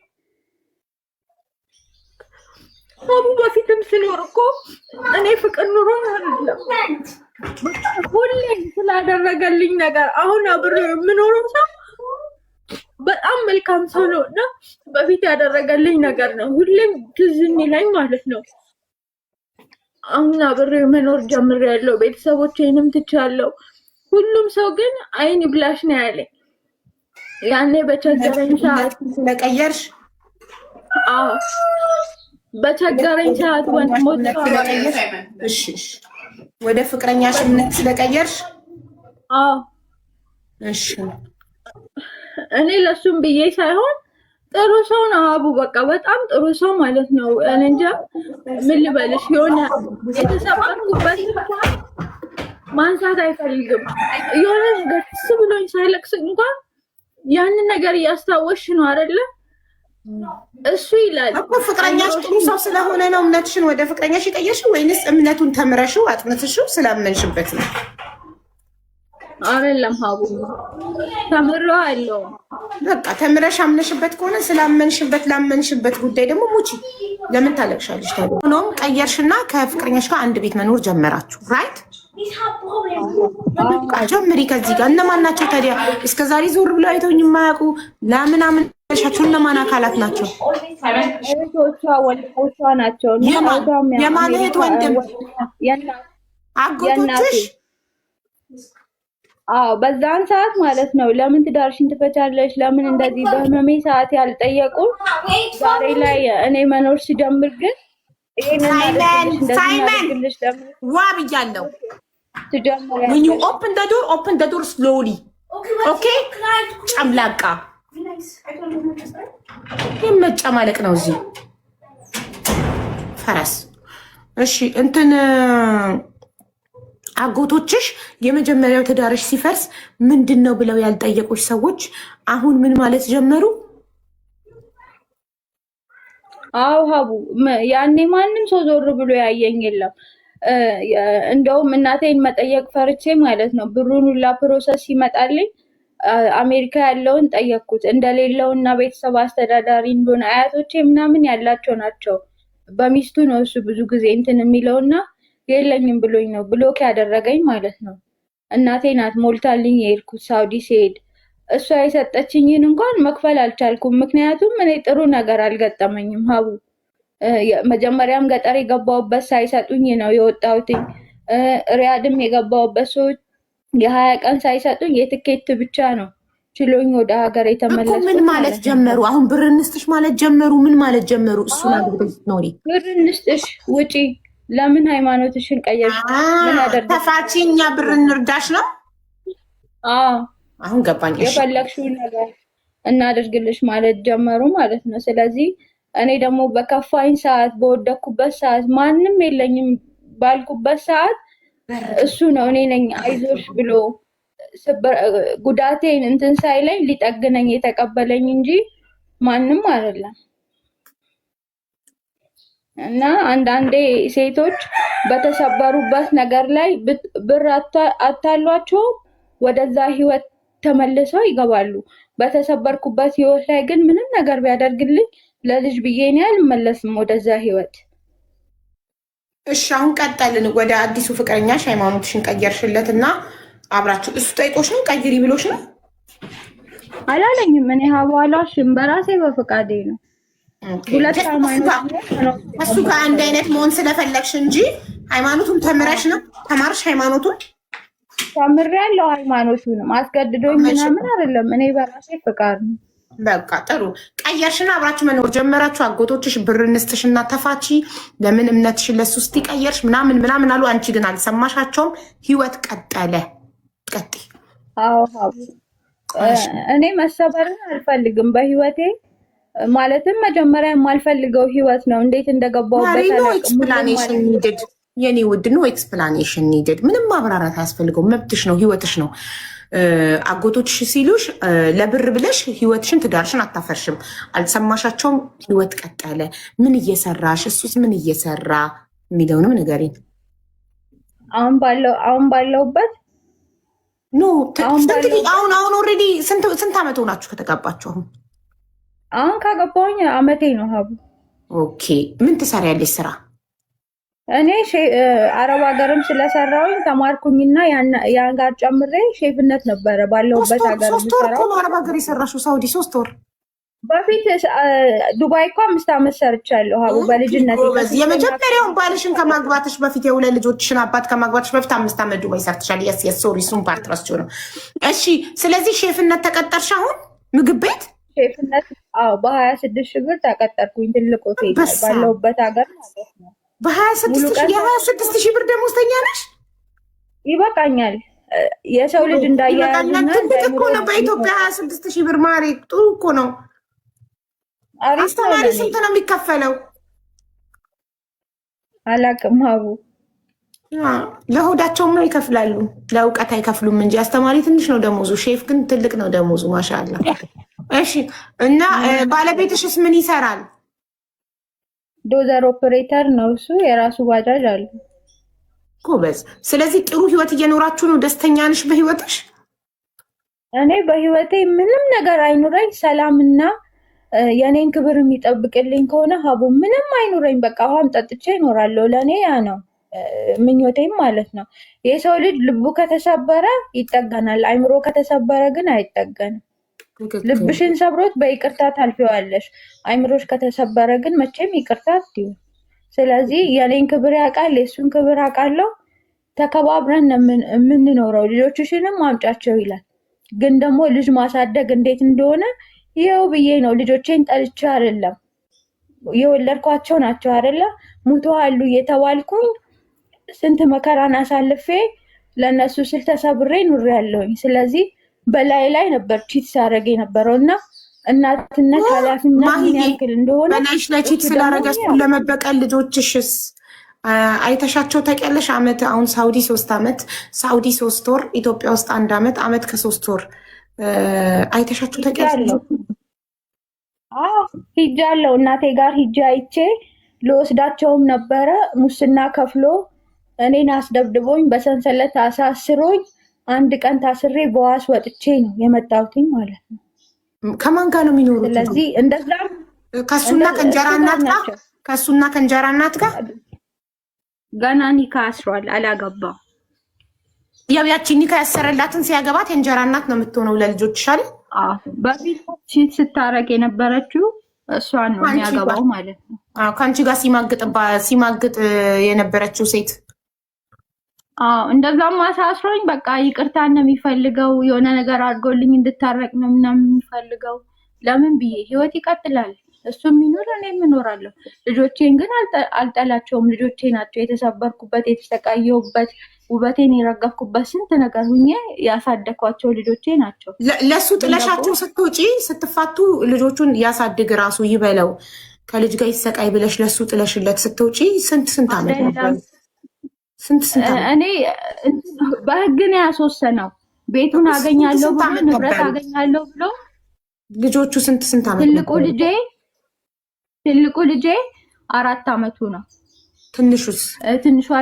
አቡ በፊትም ስኖር እኮ እኔ ፍቅር ኑሮ አይደለም ሁሌ ስላደረገልኝ ነገር አሁን አብሬው የምኖረው ሰው በጣም መልካም ሰው ነው እና በፊት ያደረገልኝ ነገር ነው ሁሌም ትዝ የሚለኝ ማለት ነው። አሁን አብሬው መኖር ጀምሬያለሁ፣ ቤተሰቦቼንም ትቻለሁ። ሁሉም ሰው ግን አይን ብላሽ ነው ያለኝ። ያኔ በቸገረኝ ሰዓት ስለቀየርሽ? አዎ በቸገረኝ ሰዓት ወንድሞች ስለቀየርሽ? እሺ ወደ ፍቅረኛሽ እምነት ስለቀየርሽ? አዎ እሺ እኔ ለሱም ብዬ ሳይሆን ጥሩ ሰው ነው አቡ፣ በቃ በጣም ጥሩ ሰው ማለት ነው። እኔ እንጃ ምን ልበልሽ፣ የሆነ የተሰማንኩበት ማንሳት አይፈልግም። የሆነ ነገር ደስ ብሎኝ ሳይለቅስ እንኳን ያንን ነገር እያስታወስሽ ነው አይደለ? እሱ ይላል እኮ ፍቅረኛሽ ጥሩ ሰው ስለሆነ ነው እምነትሽን ወደ ፍቅረኛሽ የቀየርሽው ወይንስ እምነቱን ተምረሽው አጥንተሽው ስላመንሽበት ነው? አይደለም ሀቡ ተምሬው አለው። በቃ ተምረሽ አምነሽበት ከሆነ ስላመንሽበት ላመንሽበት ጉዳይ ደግሞ ሙቺ ለምን ታለቅሻለሽ? ታዲያ ሆኖም ቀየርሽና ከፍቅረኛሽ ጋር አንድ ቤት መኖር ጀመራችሁ ራይት? ጀምሪ ከዚህ ጋር። እነማን ናቸው ታዲያ? እስከዛሬ ዞር ብለው አይተውኝ የማያውቁ ለምናምን ሻቸው እነማን አካላት ናቸው? እህቶቿ ወንድሞቿ ናቸው። የማን እህት ወንድም? አጎቶችሽ? አዎ በዛን ሰዓት ማለት ነው። ለምን ትዳርሽን ትፈቻለሽ? ለምን እንደዚህ በህመሜ ሰዓት ያልጠየቁ ዛሬ ላይ እኔ መኖር ሲጀምር ግን ሳይመን ዋ ብያለሁ። when you open the door slowly okay ጨምላቃ የመጨማለቅ ነው እዚህ ፈረስ። እሺ እንትን አጎቶችሽ የመጀመሪያው ትዳርሽ ሲፈርስ ምንድነው ብለው ያልጠየቁሽ ሰዎች አሁን ምን ማለት ጀመሩ? አዎ ሀቡ ያኔ ማንም ሰው ዞር ብሎ ያየኝ የለም። እንደውም እናቴን መጠየቅ ፈርቼ ማለት ነው ብሩን ሁላ ፕሮሰስ ሲመጣልኝ አሜሪካ ያለውን ጠየቅኩት። እንደሌለው እና ቤተሰብ አስተዳዳሪ እንደሆነ አያቶቼ ምናምን ያላቸው ናቸው። በሚስቱ ነው እሱ ብዙ ጊዜ እንትን የሚለውና የለኝም ብሎኝ ነው ብሎክ ያደረገኝ ማለት ነው። እናቴ ናት ሞልታልኝ የሄድኩት ሳውዲ ሲሄድ። እሷ የሰጠችኝን እንኳን መክፈል አልቻልኩም። ምክንያቱም እኔ ጥሩ ነገር አልገጠመኝም ሀቡ። መጀመሪያም ገጠር የገባሁበት ሳይሰጡኝ ነው የወጣሁትኝ። ሪያድም የገባሁበት ሰዎች የ20 ቀን ሳይሰጡኝ የትኬት ብቻ ነው ችሎኝ ወደ ሀገር የተመለስኩት። ምን ማለት ጀመሩ? አሁን ብር እንስጥሽ ማለት ጀመሩ? ምን ማለት ጀመሩ? እሱን አግብተሽ ኖሪ። ብር እንስጥሽ ውጪ። ለምን ሃይማኖትሽን ቀየርሽ? ምን አደረግሽ? ተፋቺኛ ብር እንርዳሽ ነው? አዎ አሁን ገባኝ። የፈለግሽውን ነገር እናደርግልሽ ማለት ጀመሩ ማለት ነው። ስለዚህ እኔ ደግሞ በከፋኝ ሰዓት፣ በወደኩበት ሰዓት፣ ማንም የለኝም ባልኩበት ሰዓት እሱ ነው እኔ ነኝ አይዞሽ ብሎ ጉዳቴን እንትን ሳይለኝ ሊጠግነኝ የተቀበለኝ እንጂ ማንም አይደለም። እና አንዳንዴ ሴቶች በተሰበሩበት ነገር ላይ ብር አታሏቸው ወደዛ ህይወት ተመልሰው ይገባሉ። በተሰበርኩበት ህይወት ላይ ግን ምንም ነገር ቢያደርግልኝ ለልጅ ብዬ እኔ አልመለስም ወደዛ ህይወት። እሺ አሁን ቀጠልን። ወደ አዲሱ ፍቅረኛሽ ሃይማኖትሽን ቀየርሽለት እና አብራችሁ እሱ ጠይቆሽ ነው ቀይሪ ብሎሽ ነው? አላለኝም። እኔ ሀዋላሽም በራሴ በፈቃዴ ነው። ሁለት እሱ ጋር አንድ አይነት መሆን ስለፈለግሽ እንጂ ሃይማኖቱን ተምረሽ ነው? ተማርሽ ሃይማኖቱን? ተምሬያለሁ። ሃይማኖቱንም አስገድዶኝ ምናምን አይደለም። እኔ በራሴ ፈቃድ ነው። በቃ ጥሩ ቀየርሽና አብራችሁ መኖር ጀመራችሁ። አጎቶችሽ ብር እንስጥሽና ተፋቺ ለምን እምነትሽን ለሱ እስቲ ቀየርሽ ምናምን ምናምን አሉ። አንቺ ግን አልሰማሻቸውም። ህይወት ቀጠለ። ቀጥ አዎ እኔ መሰበርን አልፈልግም በህይወቴ። ማለትም መጀመሪያ የማልፈልገው ህይወት ነው። እንዴት እንደገባሁበት ኤክስፕላኔሽን ኒድድ የኔ ውድ ነው። ኤክስፕላኔሽን ኒድድ። ምንም ማብራራት አያስፈልገው። መብትሽ ነው፣ ህይወትሽ ነው። አጎቶችሽ ሲሉሽ ለብር ብለሽ ህይወትሽን ትዳርሽን አታፈርሽም። አልሰማሻቸውም። ህይወት ቀጠለ። ምን እየሰራሽ እሱስ ምን እየሰራ የሚለውንም ንገሪኝ። አሁን ባለውበት ኖ አሁን ኦልሬዲ ስንት ዓመት ሆናችሁ ከተጋባችሁ? አሁን ካገባሁኝ አመቴ ነው ሀቡ። ኦኬ ምን ትሰሪያለሽ ስራ? እኔ አረብ ሀገርም ስለሰራሁኝ ተማርኩኝና ያን ጋር ጨምሬ ሼፍነት ነበረ ባለውበት ሀገር። 3 ወር እኮ ነው አረብ ሀገር የሰራሽው? ሳውዲ 3 ወር? በፊት ዱባይ እኮ 5 ዓመት ሰርቻለሁ ሀቡ በልጅነት። የመጀመሪያውን ባልሽን ከማግባትሽ በፊት የሁለት ልጆችሽን አባት ከማግባትሽ በፊት 5 ዓመት ዱባይ ሰርተሻል። የስ ሶሪ እሱን ፓርት ረስቼው ነው። እሺ ስለዚህ ሼፍነት ተቀጠርሽ አሁን? ምግብ ቤት ሼፍነት በ26,000 ብር ተቀጠርኩኝ። ትልቅ ሆቴል ባለውበት ሀገር ማለት ነው። የ26,000 ብር ደሞዝተኛ ነሽ? ይበቃኛል። የሰው ልጅ እንዳያያዝና ትልቅ እኮ ነው በኢትዮጵያ 26,000 ብር ማሬ፣ ጥሩ እኮ ነው። አስተማሪ ስንት ነው የሚከፈለው? አላቅም ሀቡ። ለሆዳቸውማ ይከፍላሉ፣ ለእውቀት አይከፍሉም እንጂ አስተማሪ ትንሽ ነው ደሞዙ፣ ሼፍ ግን ትልቅ ነው ደሞዙ። ማሻአላ። እሺ። እና ባለቤትሽስ ምን ይሰራል? ዶዘር ኦፕሬተር ነው እሱ። የራሱ ባጃጅ አለ። ጎበዝ። ስለዚህ ጥሩ ህይወት እየኖራችሁ ነው። ደስተኛ ነሽ በህይወትሽ? እኔ በህይወቴ ምንም ነገር አይኑረኝ፣ ሰላምና የኔን ክብር የሚጠብቅልኝ ከሆነ ሀቡ ምንም አይኑረኝ። በቃ ውሃም ጠጥቼ ይኖራለሁ። ለእኔ ያ ነው ምኞቴም ማለት ነው። የሰው ልጅ ልቡ ከተሰበረ ይጠገናል፣ አይምሮ ከተሰበረ ግን አይጠገንም። ልብሽን ሰብሮት በይቅርታ ታልፊዋለሽ። አይምሮሽ ከተሰበረ ግን መቼም ይቅርታ አትዩ። ስለዚህ የኔን ክብር ያውቃል፣ የሱን ክብር አውቃለሁ። ተከባብረን የምንኖረው። ልጆችሽንም አምጫቸው ይላል። ግን ደግሞ ልጅ ማሳደግ እንዴት እንደሆነ ይኸው ብዬ ነው። ልጆቼን ጠልቼ አይደለም፣ የወለድኳቸው ናቸው አይደለ? ሙተዋሉ እየተባልኩኝ ስንት መከራን አሳልፌ ለነሱ ስል ተሰብሬ ኑሬያለሁኝ። ስለዚህ በላይ ላይ ነበር ቺት ሲያደርግ የነበረው እና እናትነት ኃላፊነት ምን ያክል እንደሆነ በላይሽ ላይ ቺት ስላደረገ እሱን ለመበቀል ልጆችሽስ አይተሻቸው ታውቂያለሽ? አሁን ሳውዲ 3 ዓመት፣ ሳውዲ 3 ወር፣ ኢትዮጵያ ውስጥ 1 ዓመት፣ ዓመት ከ3 ወር አይተሻቸው ታውቂያለሽ? ሂጃለሁ። እናቴ ጋር ሂጃ አይቼ ልወስዳቸውም ነበረ። ሙስና ከፍሎ እኔን አስደብድቦኝ በሰንሰለት አሳስሮኝ 1 ቀን ታስሬ በዋስ ወጥቼ ነው የመጣሁትኝ ማለት ነው። ከማን ጋር ነው የሚኖሩት? ስለዚህ እንደዛም ከሱና ከእንጀራ እናት ጋር ከሱና ከእንጀራ እናት ጋር ገና ኒካ አስሯል፣ አላገባም። ያው ያቺ ኒካ ያሰረላትን ሲያገባት የእንጀራ እናት ነው የምትሆነው ለልጆችሽ አይደል? በፊት ስታረግ የነበረችው እሷን ነው የሚያገባው ማለት ነው። ከአንቺ ጋር ሲማግጥ የነበረችው ሴት እንደዛም አሳስሮኝ በቃ ይቅርታ ነው የሚፈልገው። የሆነ ነገር አድርጎልኝ እንድታረቅ ነው ምናምን የሚፈልገው። ለምን ብዬ ህይወት ይቀጥላል። እሱ የሚኖር እኔም እኖራለሁ። ልጆቼን ግን አልጠላቸውም። ልጆቼ ናቸው የተሰበርኩበት፣ የተሰቃየሁበት፣ ውበቴን የረገፍኩበት፣ ስንት ነገር ሁኜ ያሳደኳቸው ልጆቼ ናቸው። ለሱ ጥለሻቸው ስትውጪ ስትፋቱ ልጆቹን ያሳድግ ራሱ ይበለው ከልጅ ጋር ይሰቃይ ብለሽ ለሱ ጥለሽለት ስትውጪ ስንት ዓመት ነበር? ስንት እኔ በህግ ነው ያስወሰነው። ቤቱን አገኛለሁ ብሎ ንብረት አገኛለሁ ብሎ ልጆቹ ስንት ዓመት? ትልቁ ልጄ 4 ዓመቱ ነው። ትንሿ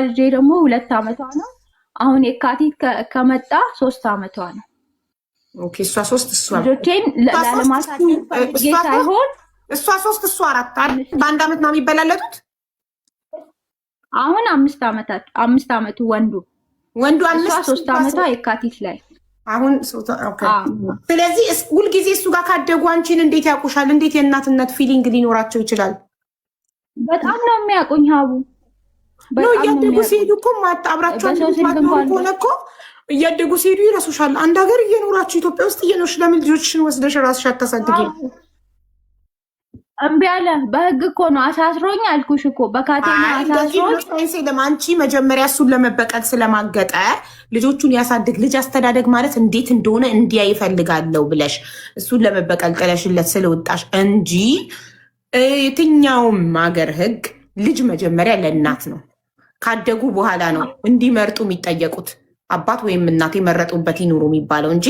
ልጄ ደግሞ 2 ዓመቷ ነው። አሁን የካቲት ከመጣ 3 ዓመቷ ነው። ኦኬ። እሷ 3 እሷ ልጆቼን ላለማሳደግ ሳይሆን እሷ 3 እሷ 4 በአንድ ዓመት ነው የሚበላለጡት። አሁን 5 ዓመቱ ወንዱ 5 3 ዓመቷ የካቲት ላይ አሁን ስለዚህ ሁልጊዜ እሱ ጋር ካደጉ አንቺን እንዴት ያውቁሻል? እንዴት የእናትነት ፊሊንግ ሊኖራቸው ይችላል? በጣም ነው የሚያውቁኝ ሀቡ። እያደጉ ሲሄዱ እኮ አብራቸው ከሆነ እኮ እያደጉ ሲሄዱ ይረሱሻል። አንድ ሀገር እየኖራችሁ ኢትዮጵያ ውስጥ እየኖርሽ ለምን ልጆችሽን ወስደሽ ራስሽ አታሳድጊም? እምቢ አለ። በህግ እኮ ነው አሳስሮኝ አልኩሽ እኮ በካቴና አሳስሮኝ። አንቺ መጀመሪያ እሱን ለመበቀል ስለማገጠ ልጆቹን ያሳድግ ልጅ አስተዳደግ ማለት እንዴት እንደሆነ እንዲያ ይፈልጋለሁ ብለሽ እሱን ለመበቀል ጥለሽለት ስለወጣሽ እንጂ የትኛውም ሀገር ህግ ልጅ መጀመሪያ ለእናት ነው። ካደጉ በኋላ ነው እንዲመርጡ የሚጠየቁት። አባት ወይም እናት የመረጡበት ይኑሩ የሚባለው እንጂ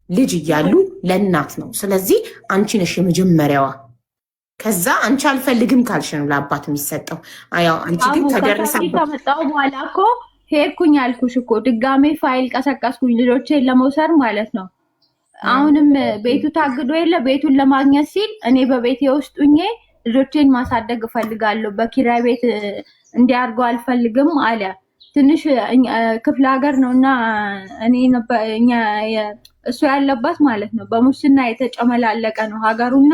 ልጅ እያሉ ለእናት ነው። ስለዚህ አንቺ ነሽ የመጀመሪያዋ። ከዛ አንቺ አልፈልግም ካልሽ ነው ለአባት የሚሰጠው። አያው አንቺ ግን ተደረሰበት። ከመጣሁ በኋላ እኮ ሄድኩኝ አልኩሽ እኮ ድጋሜ ፋይል ቀሰቀስኩኝ ልጆቼን ለመውሰድ ማለት ነው። አሁንም ቤቱ ታግዶ የለ ቤቱን ለማግኘት ሲል እኔ በቤቴ ውስጥ ሁኜ ልጆቼን ማሳደግ እፈልጋለሁ፣ በኪራይ ቤት እንዲያርገው አልፈልግም አለ። ትንሽ ክፍለ ሀገር ነውና እሱ ያለበት ማለት ነው በሙስና የተጨመላለቀ ነው ሀገሩና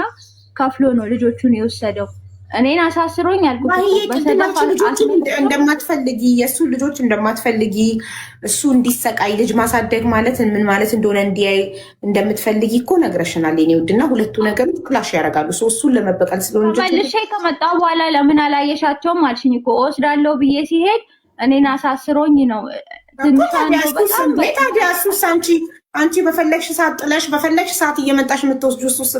ከፍሎ ነው ልጆቹን የወሰደው። እኔን አሳስሮኝ አልኩት በሰደፋ ልጆች እንደማትፈልጊ የእሱ ልጆች እንደማትፈልጊ እሱ እንዲሰቃይ ልጅ ማሳደግ ማለት ምን ማለት እንደሆነ እንዲያይ እንደምትፈልጊ እኮ ነግረሽናል የኔ ውድና ሁለቱ ነገሮች ክላሽ ያደርጋሉ እሱን ለመበቀል ስለሆነ መልሼ ከመጣሁ በኋላ ለምን አላየሻቸውም አልሽኝ እኮ እወስዳለሁ ብዬ ሲሄድ እኔን አሳስሮኝ ነው ታዲያ እሱስ አንቺ በፈለግሽ ሰዓት ጥለሽ በፈለግሽ ሰዓት እየመጣሽ የምትወስጂው እሱስ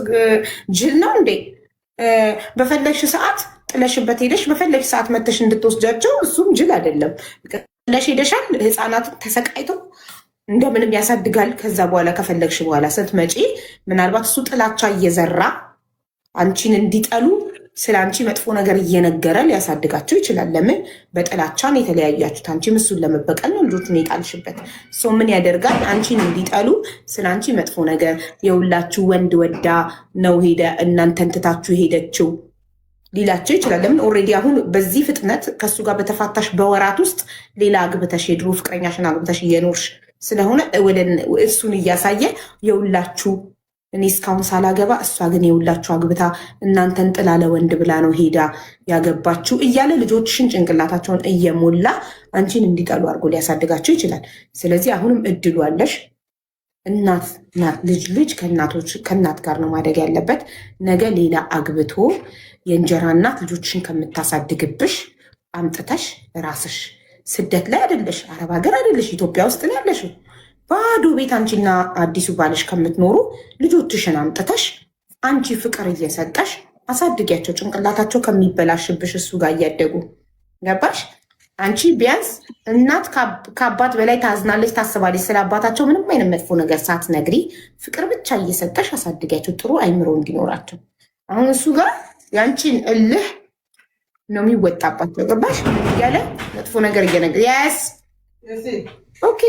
ጅል ነው እንዴ በፈለግሽ ሰዓት ጥለሽበት ሄደሽ በፈለግሽ ሰዓት መተሽ እንድትወስጃቸው እሱም ጅል አይደለም። ጥለሽ ሄደሻል። ህፃናት ተሰቃይተው እንደምንም ያሳድጋል። ከዛ በኋላ ከፈለግሽ በኋላ ስትመጪ ምናልባት እሱ ጥላቻ እየዘራ አንቺን እንዲጠሉ ስለ አንቺ መጥፎ ነገር እየነገረ ሊያሳድጋቸው ይችላል። ለምን በጥላቻን የተለያያችሁት አንቺም እሱን ለመበቀል ነው ልጆቹን የጣልሽበት። ሰው ምን ያደርጋል? አንቺን እንዲጠሉ ስለ አንቺ መጥፎ ነገር የሁላችሁ ወንድ ወዳ ነው ሄደ እናንተን ትታችሁ ሄደችው ሊላቸው ይችላል። ለምን ኦልሬዲ አሁን በዚህ ፍጥነት ከእሱ ጋር በተፋታሽ በወራት ውስጥ ሌላ አግብተሽ የድሮ ፍቅረኛሽን አግብተሽ እየኖርሽ ስለሆነ እሱን እያሳየ የሁላችሁ እኔ እስካሁን ሳላገባ እሷ ግን የሁላችሁ አግብታ እናንተን ጥላ ለወንድ ብላ ነው ሄዳ ያገባችሁ እያለ ልጆችሽን ጭንቅላታቸውን እየሞላ አንቺን እንዲጠሉ አድርጎ ሊያሳድጋቸው ይችላል። ስለዚህ አሁንም እድሉ አለሽ። እናት ልጅ ከእናት ጋር ነው ማደግ ያለበት። ነገ ሌላ አግብቶ የእንጀራ እናት ልጆችሽን ከምታሳድግብሽ አምጥተሽ ራስሽ ስደት ላይ አይደለሽ፣ አረብ ሀገር አይደለሽ፣ ኢትዮጵያ ውስጥ ነው ያለሽው። ባዶ ቤት አንቺና አዲሱ ባልሽ ከምትኖሩ ልጆችሽን አምጥተሽ አንቺ ፍቅር እየሰጠሽ አሳድጊያቸው። ጭንቅላታቸው ከሚበላሽብሽ እሱ ጋር እያደጉ ገባሽ? አንቺ ቢያንስ እናት ከአባት በላይ ታዝናለች፣ ታስባለች። ስለ አባታቸው ምንም አይነት መጥፎ ነገር ሳትነግሪ ፍቅር ብቻ እየሰጠሽ አሳድጊያቸው፣ ጥሩ አይምሮ እንዲኖራቸው። አሁን እሱ ጋር ያንቺን እልህ ነው የሚወጣባቸው። ገባሽ? ያለ መጥፎ ነገር እየነገር ያስ ኦኬ